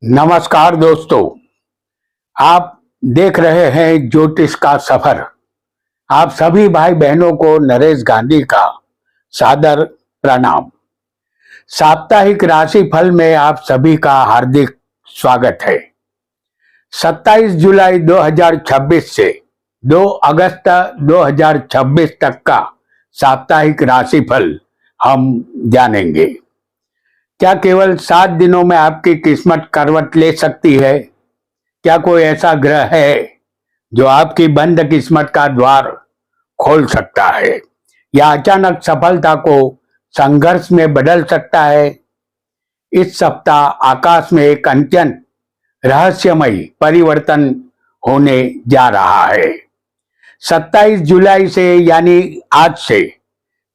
नमस्कार दोस्तों, आप देख रहे हैं ज्योतिष का सफर। आप सभी भाई बहनों को नरेश गांधी का सादर प्रणाम। साप्ताहिक राशिफल में आप सभी का हार्दिक स्वागत है। 27 जुलाई 2026 से 2 अगस्त 2026 तक का साप्ताहिक राशिफल हम जानेंगे। क्या केवल 7 दिनों में आपकी किस्मत करवट ले सकती है? क्या कोई ऐसा ग्रह है जो आपकी बंद किस्मत का द्वार खोल सकता है या अचानक सफलता को संघर्ष में बदल सकता है? इस सप्ताह आकाश में एक अत्यंत रहस्यमयी परिवर्तन होने जा रहा है। 27 जुलाई से यानी आज से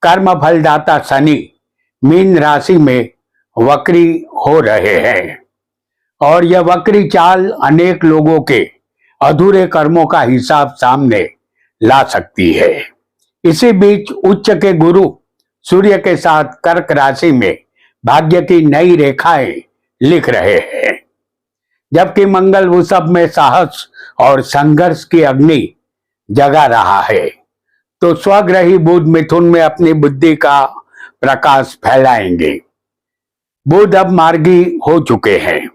कर्म फलदाता शनि मीन राशि में वक्री हो रहे हैं और यह वक्री चाल अनेक लोगों के अधूरे कर्मों का हिसाब सामने ला सकती है। इसी बीच उच्च के गुरु सूर्य के साथ कर्क राशि में भाग्य की नई रेखाएं लिख रहे हैं, जबकि मंगल वृषभ में साहस और संघर्ष की अग्नि जगा रहा है, तो स्वग्रही बुध मिथुन में अपनी बुद्धि का प्रकाश फैलाएंगे। बुध अब मार्गी हो चुके हैं।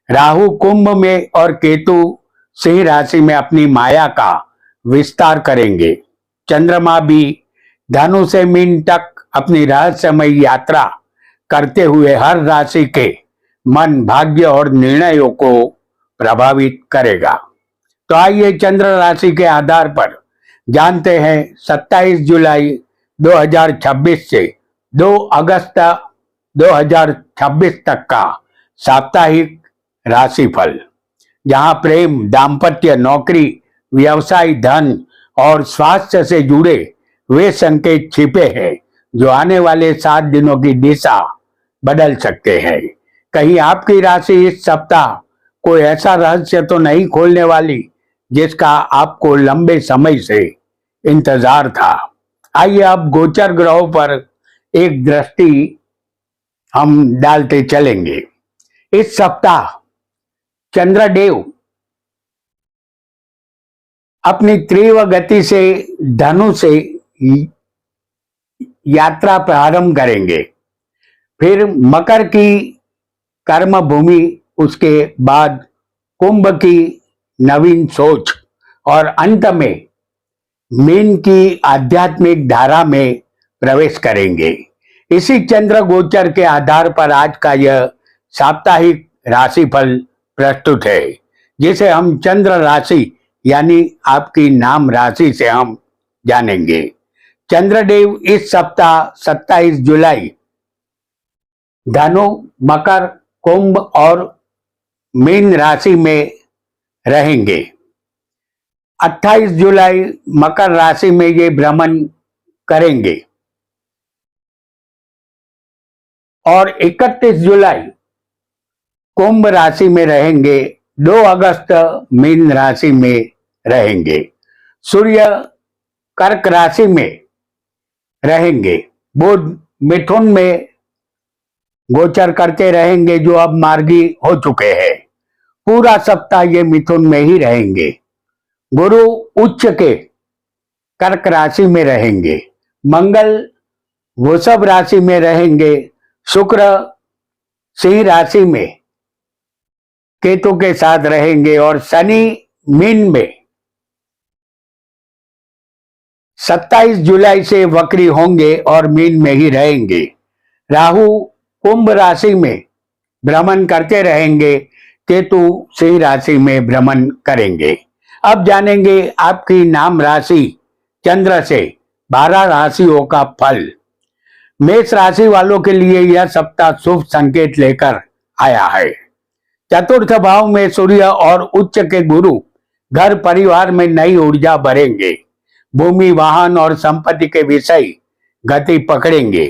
राहु कुंभ में और केतु सिंह राशि में अपनी माया का विस्तार करेंगे। चंद्रमा भी धनु से मीन तक अपनी रहस्यमयी यात्रा करते हुए हर राशि के मन, भाग्य और निर्णयों को प्रभावित करेगा। तो आइए चंद्र राशि के आधार पर जानते हैं 27 जुलाई 2026 से 2 अगस्त 2026 तक का साप्ताहिक राशिफल, जहां प्रेम, दाम्पत्य, नौकरी, व्यवसाय, धन और स्वास्थ्य से जुड़े वे संकेत छिपे हैं जो आने वाले 7 दिनों की दिशा बदल सकते हैं। कहीं आपकी राशि इस सप्ताह कोई ऐसा रहस्य तो नहीं खोलने वाली जिसका आपको लंबे समय से इंतजार था। आइए अब गोचर ग्रहों पर एक दृष्टि हम डालते चलेंगे। इस सप्ताह चंद्रदेव अपनी तीव्र गति से धनु से यात्रा प्रारंभ करेंगे, फिर मकर की कर्म भूमि, उसके बाद कुंभ की नवीन सोच और अंत में मीन की आध्यात्मिक धारा में प्रवेश करेंगे। इसी चंद्र गोचर के आधार पर आज का यह साप्ताहिक राशिफल प्रस्तुत है, जिसे हम चंद्र राशि यानी आपकी नाम राशि से हम जानेंगे। चंद्रदेव इस सप्ताह 27 जुलाई धनु, मकर, कुंभ और मीन राशि में रहेंगे। 28 जुलाई मकर राशि में ये भ्रमण करेंगे और 31 जुलाई कुंभ राशि में रहेंगे। 2 अगस्त मीन राशि में रहेंगे। सूर्य कर्क राशि में रहेंगे। बुध मिथुन में गोचर करते रहेंगे, जो अब मार्गी हो चुके हैं। पूरा सप्ताह ये मिथुन में ही रहेंगे। गुरु उच्च के कर्क राशि में रहेंगे। मंगल वृषभ राशि में रहेंगे। शुक्र सिंह राशि में केतु के साथ रहेंगे और शनि मीन में 27 जुलाई से वक्री होंगे और मीन में ही रहेंगे। राहु कुंभ राशि में भ्रमण करते रहेंगे। केतु सिंह राशि में भ्रमण करेंगे। अब जानेंगे आपकी नाम राशि चंद्र से 12 राशियों का फल। मेष राशि वालों के लिए यह सप्ताह शुभ संकेत लेकर आया है। चतुर्थ भाव में सूर्य और उच्च के गुरु घर परिवार में नई ऊर्जा भरेंगे। भूमि, वाहन और संपत्ति के विषय गति पकड़ेंगे।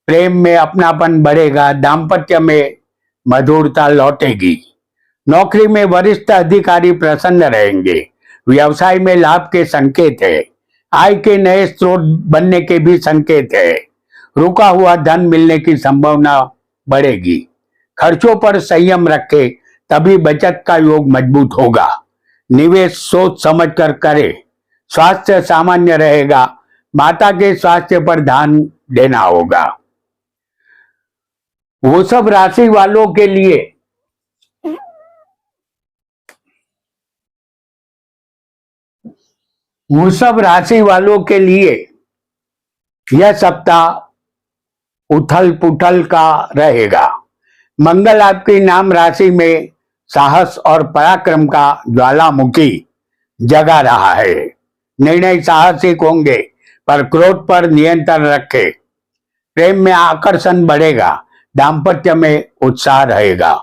प्रेम में अपनापन बढ़ेगा। दाम्पत्य में मधुरता लौटेगी। नौकरी में वरिष्ठ अधिकारी प्रसन्न रहेंगे। व्यवसाय में लाभ के संकेत है। आय के नए स्रोत बनने के भी संकेत है। रुका हुआ धन मिलने की संभावना बढ़ेगी। खर्चों पर संयम रखें, तभी बचत का योग मजबूत होगा। निवेश सोच समझकर करें। स्वास्थ्य सामान्य रहेगा। माता के स्वास्थ्य पर ध्यान देना होगा। वृषभ राशि वालों के लिए वृषभ राशि वालों के लिए यह सप्ताह उथल पुथल का रहेगा। मंगल आपकी नाम राशि में साहस और पराक्रम का ज्वालामुखी जगा रहा है। निर्णय साहसिक होंगे, पर क्रोध पर नियंत्रण रखें। प्रेम में आकर्षण बढ़ेगा। दाम्पत्य में उत्साह रहेगा।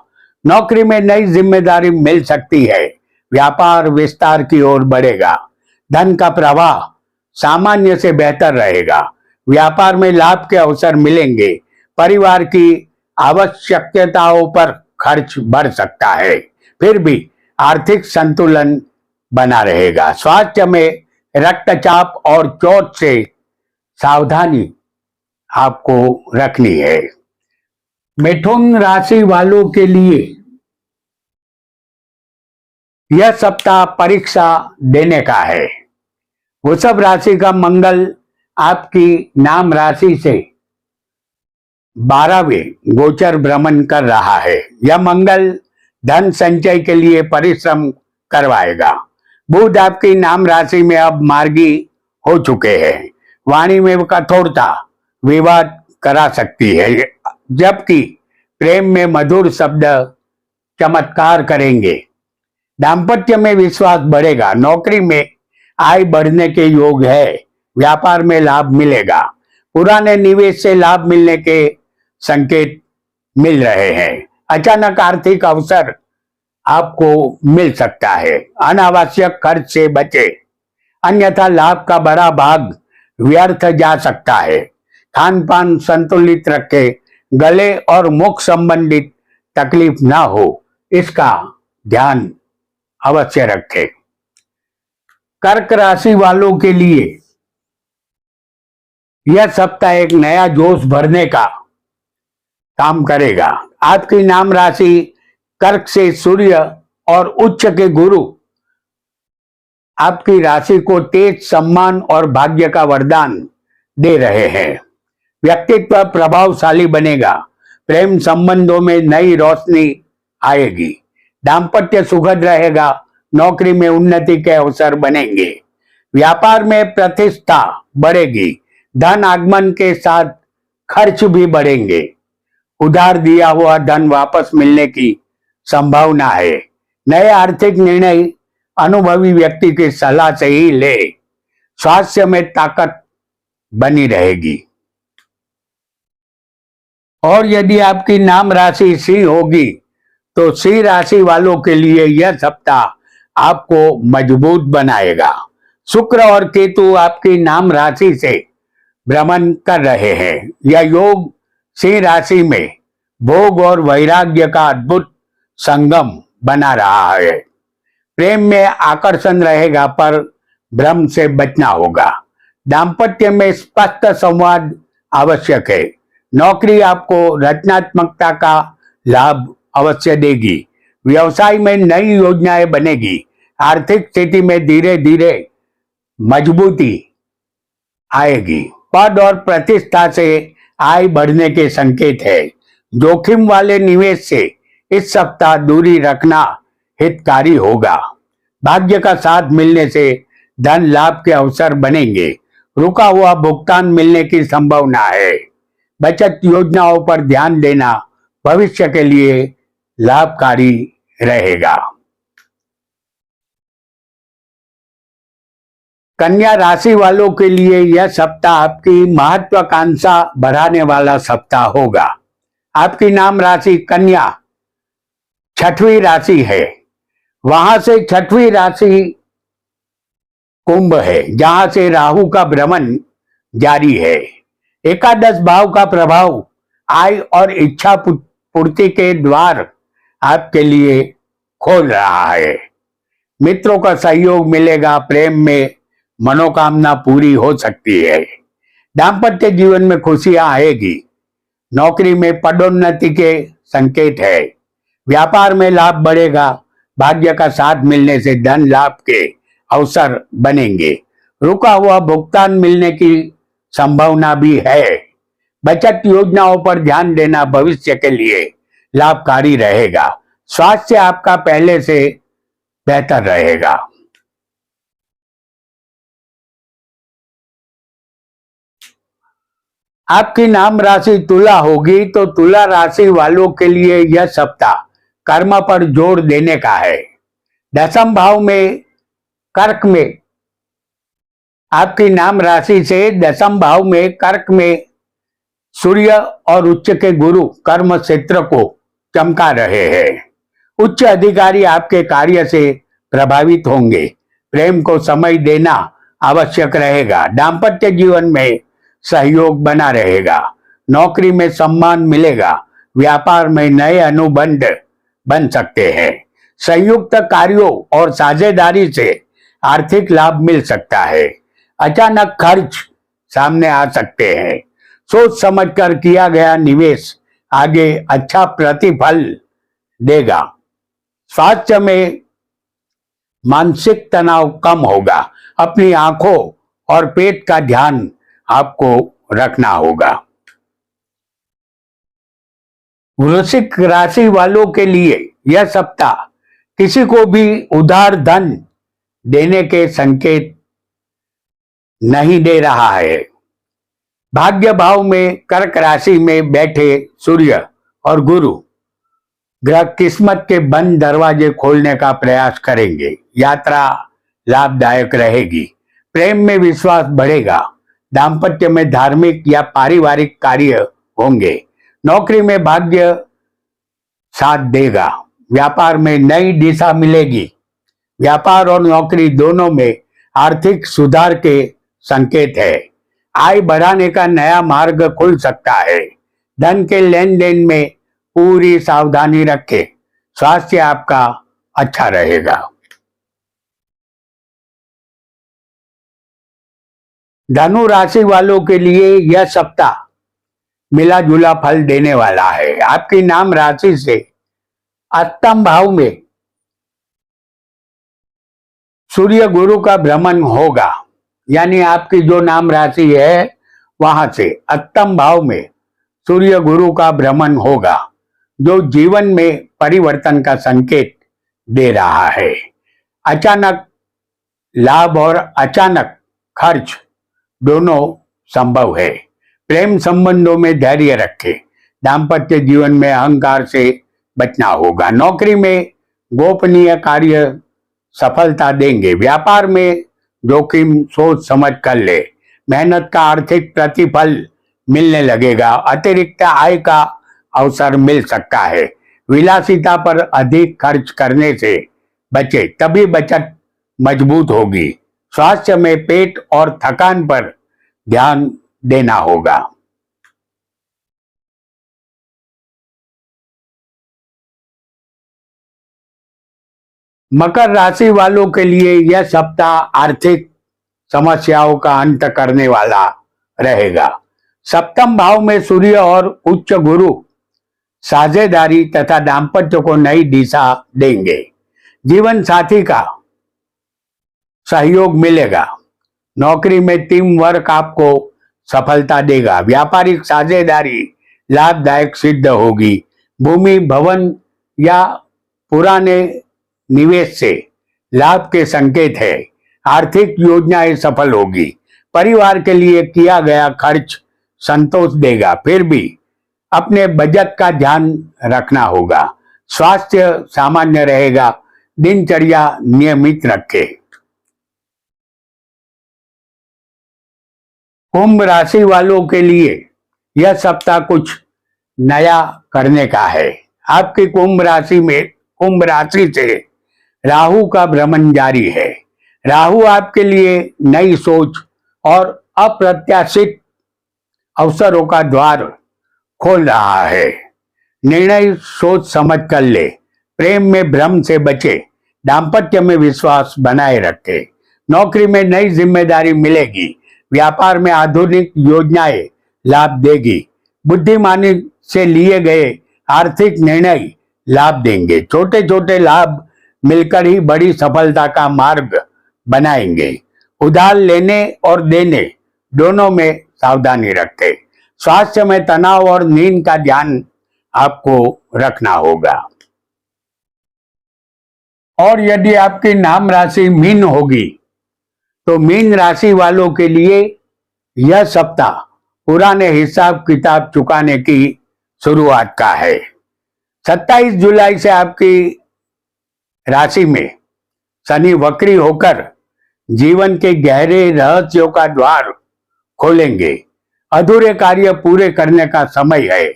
नौकरी में नई जिम्मेदारी मिल सकती है। व्यापार विस्तार की ओर बढ़ेगा। धन का प्रवाह सामान्य से बेहतर रहेगा। व्यापार में लाभ के अवसर मिलेंगे। परिवार की आवश्यकताओं पर खर्च बढ़ सकता है, फिर भी आर्थिक संतुलन बना रहेगा। स्वास्थ्य में रक्तचाप और चोट से सावधानी आपको रखनी है। मिथुन राशि वालों के लिए यह सप्ताह परीक्षा देने का है। वृषभ राशि का मंगल आपकी नाम राशि से 12वें गोचर भ्रमण कर रहा है। यह मंगल धन संचय के लिए परिश्रम करवाएगा। बुध आपकी नाम राशि में अब मार्गी हो चुके हैं। वाणी में कठोरता विवाद करा सकती है, जबकि प्रेम में मधुर शब्द चमत्कार करेंगे। दाम्पत्य में विश्वास बढ़ेगा। नौकरी में आय बढ़ने के योग है। व्यापार में लाभ मिलेगा। पुराने निवेश से लाभ मिलने के संकेत मिल रहे हैं। अचानक आर्थिक अवसर आपको मिल सकता है। अनावश्यक खर्च से बचे, अन्यथा लाभ का बड़ा भाग व्यर्थ जा सकता है। खान पान संतुलित रखें। गले और मुख संबंधित तकलीफ ना हो, इसका ध्यान अवश्य रखें। कर्क राशि वालों के लिए यह सप्ताह एक नया जोश भरने का काम करेगा। आपकी नाम राशि कर्क से सूर्य और उच्च के गुरु आपकी राशि को तेज सम्मान और भाग्य का वरदान दे रहे हैं। व्यक्तित्व प्रभावशाली बनेगा। प्रेम संबंधों में नई रोशनी आएगी। दाम्पत्य सुखद रहेगा। नौकरी में उन्नति के अवसर बनेंगे। व्यापार में प्रतिष्ठा बढ़ेगी। धन आगमन के साथ खर्च भी बढ़ेंगे। उधार दिया हुआ धन वापस मिलने की संभावना है। नए आर्थिक निर्णय अनुभवी व्यक्ति की सलाह से ही ले। स्वास्थ्य में ताकत बनी रहेगी। और यदि आपकी नाम राशि सिंह होगी तो सिंह राशि वालों के लिए यह सप्ताह आपको मजबूत बनाएगा। शुक्र और केतु आपकी नाम राशि से भ्रमण कर रहे हैं। यह योग सिंह राशि में भोग और वैराग्य का अद्भुत संगम बना रहा है। प्रेम में आकर्षण रहेगा, पर भ्रम से बचना होगा। दाम्पत्य में स्पष्ट संवाद आवश्यक है। नौकरी आपको रचनात्मकता का लाभ अवश्य देगी। व्यवसाय में नई योजनाएं बनेगी। आर्थिक स्थिति में धीरे धीरे मजबूती आएगी। पद और प्रतिष्ठा से आय बढ़ने के संकेत है। जोखिम वाले निवेश से इस सप्ताह दूरी रखना हितकारी होगा। भाग्य का साथ मिलने से धन लाभ के अवसर बनेंगे। रुका हुआ भुगतान मिलने की संभावना है। बचत योजनाओं पर ध्यान देना भविष्य के लिए लाभकारी रहेगा। कन्या राशि वालों के लिए यह सप्ताह आपकी महत्वाकांक्षा बढ़ाने वाला सप्ताह होगा। आपकी नाम राशि कन्या 6वीं राशि है। वहां से 6वीं राशि कुंभ है, जहां से राहु का भ्रमण जारी है। एकादश भाव का प्रभाव आय और इच्छा पूर्ति के द्वार आपके लिए खोल रहा है। मित्रों का सहयोग मिलेगा। प्रेम में मनोकामना पूरी हो सकती है। दाम्पत्य जीवन में खुशियां आएगी। नौकरी में पदोन्नति के संकेत है। व्यापार में लाभ बढ़ेगा। भाग्य का साथ मिलने से धन लाभ के अवसर बनेंगे। रुका हुआ भुगतान मिलने की संभावना भी है। बचत योजनाओं पर ध्यान देना भविष्य के लिए लाभकारी रहेगा। स्वास्थ्य आपका पहले से बेहतर रहेगा। आपकी नाम राशि तुला होगी, तो तुला राशि वालों के लिए यह सप्ताह कर्म पर जोर देने का है। दसम भाव में कर्क में, आपकी नाम राशि से दसम भाव में कर्क में सूर्य और उच्च के गुरु कर्म क्षेत्र को चमका रहे हैं। उच्च अधिकारी आपके कार्य से प्रभावित होंगे। प्रेम को समय देना आवश्यक रहेगा। दाम्पत्य जीवन में सहयोग बना रहेगा। नौकरी में सम्मान मिलेगा। व्यापार में नए अनुबंध बन सकते हैं। संयुक्त कार्यों और साझेदारी से आर्थिक लाभ मिल सकता है। अचानक खर्च सामने आ सकते हैं। सोच समझकर किया गया निवेश आगे अच्छा प्रतिफल देगा। स्वास्थ्य में मानसिक तनाव कम होगा। अपनी आंखों और पेट का ध्यान आपको रखना होगा। वृश्चिक राशि वालों के लिए यह सप्ताह किसी को भी उधार धन देने के संकेत नहीं दे रहा है। भाग्य भाव में कर्क राशि में बैठे सूर्य और गुरु ग्रह किस्मत के बंद दरवाजे खोलने का प्रयास करेंगे। यात्रा लाभदायक रहेगी। प्रेम में विश्वास बढ़ेगा। दाम्पत्य में धार्मिक या पारिवारिक कार्य होंगे। नौकरी में भाग्य साथ देगा। व्यापार में नई दिशा मिलेगी। व्यापार और नौकरी दोनों में आर्थिक सुधार के संकेत है। आय बढ़ाने का नया मार्ग खुल सकता है। धन के लेन देन में पूरी सावधानी रखें। स्वास्थ्य आपका अच्छा रहेगा। धनु राशि वालों के लिए यह सप्ताह मिला जुला फल देने वाला है। आपकी नाम राशि से अष्टम भाव में सूर्य गुरु का भ्रमण होगा। यानी आपकी जो नाम राशि है वहां से अष्टम भाव में सूर्य गुरु का भ्रमण होगा, जो जीवन में परिवर्तन का संकेत दे रहा है। अचानक लाभ और अचानक खर्च दोनों संभव है। प्रेम संबंधों में धैर्य रखें। दाम्पत्य जीवन में अहंकार से बचना होगा। नौकरी में गोपनीय कार्य सफलता देंगे। व्यापार में जोखिम सोच समझ कर ले। मेहनत का आर्थिक प्रतिफल मिलने लगेगा। अतिरिक्त आय का अवसर मिल सकता है। विलासिता पर अधिक खर्च करने से बचे, तभी बचत मजबूत होगी। स्वास्थ्य में पेट और थकान पर ध्यान देना होगा। मकर राशि वालों के लिए यह सप्ताह आर्थिक समस्याओं का अंत करने वाला रहेगा। सप्तम भाव में सूर्य और उच्च गुरु साझेदारी तथा दाम्पत्य को नई दिशा देंगे। जीवन साथी का सहयोग मिलेगा। नौकरी में टीम वर्क आपको सफलता देगा। व्यापारिक साझेदारी लाभदायक सिद्ध होगी। भूमि भवन या पुराने निवेश से लाभ के संकेत है। आर्थिक योजनाएं सफल होगी। परिवार के लिए किया गया खर्च संतोष देगा। फिर भी अपने बजट का ध्यान रखना होगा। स्वास्थ्य सामान्य रहेगा। दिनचर्या नियमित रखें। कुंभ राशि वालों के लिए यह सप्ताह कुछ नया करने का है। आपकी कुंभ राशि से राहु का भ्रमण जारी है। राहु आपके लिए नई सोच और अप्रत्याशित अवसरों का द्वार खोल रहा है। निर्णय सोच समझ कर ले। प्रेम में भ्रम से बचे। दाम्पत्य में विश्वास बनाए रखे। नौकरी में नई जिम्मेदारी मिलेगी। व्यापार में आधुनिक योजनाएं लाभ देगी। बुद्धिमानी से लिए गए आर्थिक निर्णय लाभ देंगे। छोटे छोटे लाभ मिलकर ही बड़ी सफलता का मार्ग बनाएंगे। उधार लेने और देने दोनों में सावधानी रखें। स्वास्थ्य में तनाव और नींद का ध्यान आपको रखना होगा। और यदि आपकी नाम राशि मीन होगी तो मीन राशि वालों के लिए यह सप्ताह पुराने हिसाब किताब चुकाने की शुरुआत का है। 27 जुलाई से आपकी राशि में शनि वक्री होकर जीवन के गहरे रहस्यों का द्वार खोलेंगे। अधूरे कार्य पूरे करने का समय है।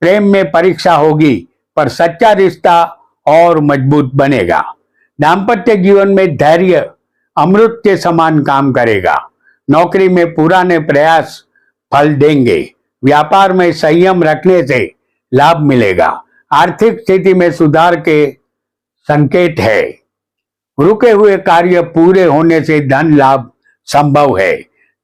प्रेम में परीक्षा होगी पर सच्चा रिश्ता और मजबूत बनेगा। दाम्पत्य जीवन में धैर्य अमृत के समान काम करेगा। नौकरी में पुराने प्रयास फल देंगे। व्यापार में संयम रखने से लाभ मिलेगा। आर्थिक स्थिति में सुधार के संकेत है। रुके हुए कार्य पूरे होने से धन लाभ संभव है।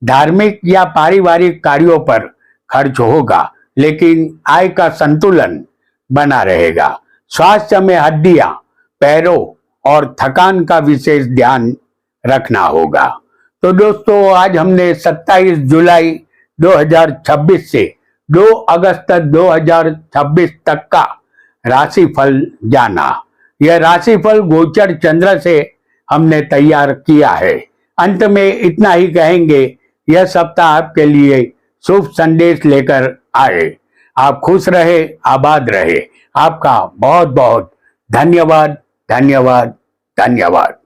धार्मिक या पारिवारिक कार्यों पर खर्च होगा लेकिन आय का संतुलन बना रहेगा। स्वास्थ्य में हड्डियां, पैरों और थकान का विशेष ध्यान रखना होगा। तो दोस्तों, आज हमने 27 जुलाई 2026 से 2 अगस्त 2026 तक का राशिफल जाना। यह राशिफल गोचर चंद्र से हमने तैयार किया है। अंत में इतना ही कहेंगे, यह सप्ताह आपके लिए शुभ संदेश लेकर आए। आप खुश रहे, आबाद रहे। आपका बहुत बहुत धन्यवाद, धन्यवाद, धन्यवाद।